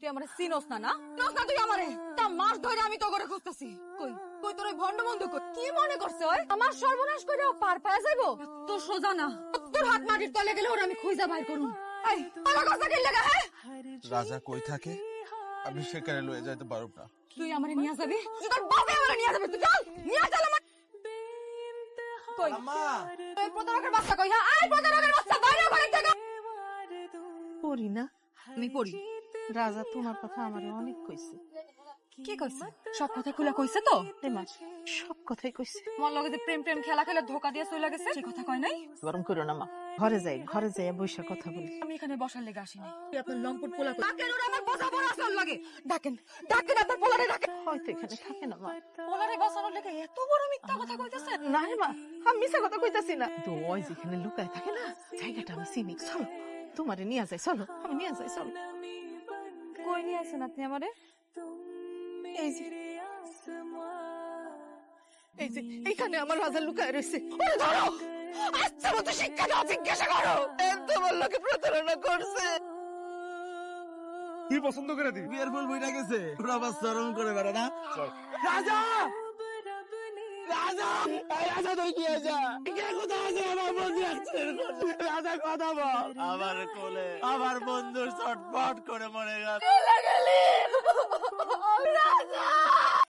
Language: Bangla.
তুই আমারে চিনোস না না চিনোস না তুই আমারে তা মাস ধরে আমি তো করে খুঁজতেছি কই কই তোর ওই ভন্ড বন্ধু কই কি মনে করছে ওই আমার সর্বনাশ করে পার পায়া যাইবো তো সোজা না তোর হাত মাটির তলে গেলে ওর আমি খুঁজা বাইর করুম এই আমার কথা কি লাগা হ্যাঁ রাজা কই থাকে আমি সেখানে লয়ে যাইতে পারব না তুই আমারে নিয়ে যাবি তুই তোর বাপে আমারে নিয়ে যাবে তুই চল নিয়ে চল আমার কই আম্মা তুই প্রতারকের বাচ্চা কই হ্যাঁ আই প্রতারকের বাচ্চা বাইরে ঘরে থেকে পড়ি না আমি পড়ি রাজা তোমার কথা আমারে অনেক কইছে। কি কইছে সব কথা খুলে কইছে তো এমা সব কথাই কইছে। মন লগে যে প্রেম প্রেম খেলা খেলা ধোকা দিয়ে চলে গেছে সে কথা কয় নাই গরম করো না মা, ঘরে যাই বৈশা কথা বলি। আমি এখানে বসার লেগে আসিনি তুই আপনার লম্পট পোলা ডাকেন ওরা আমার বোঝা বড় আসল লাগে ডাকেন ডাকেন আপনার পোলারে ডাকেন হয়তো এখানে থাকে না মা। পোলারে বাঁচানোর লেগে এত বড় মিথ্যা কথা কইতেছে না রে মা, আমি মিছা কথা কইতাছি না তো। ওই যেখানে লুকায় থাকে না জায়গাটা আমি চিনি। চলো তোমারে নিয়ে যাই, চলো আমি নিয়ে যাই, চলো। কই নিয়ে আসেন আপনি আমারে এই যে এই যে এইখানে আমার রাজা লুকায় রয়েছে, ওরে ধরো। আচ্ছা মতো শিক্ষা দাও, জিজ্ঞাসা করো এত বড় লোকে প্রতারণা করছে। তুই পছন্দ করে দিবি বিয়ের ফুল বইটা গেছে তোরা আবার চরম করে বেড়া না রাজা রাজা এই রাজা তুই কি আছা কে কোথায় আছে আমার বন্ধু অ্যাক্সিডেন্ট করছে রাজা কথা বল আমার কোলে আমার বন্ধু ছটফট করে মরে গেল রাজা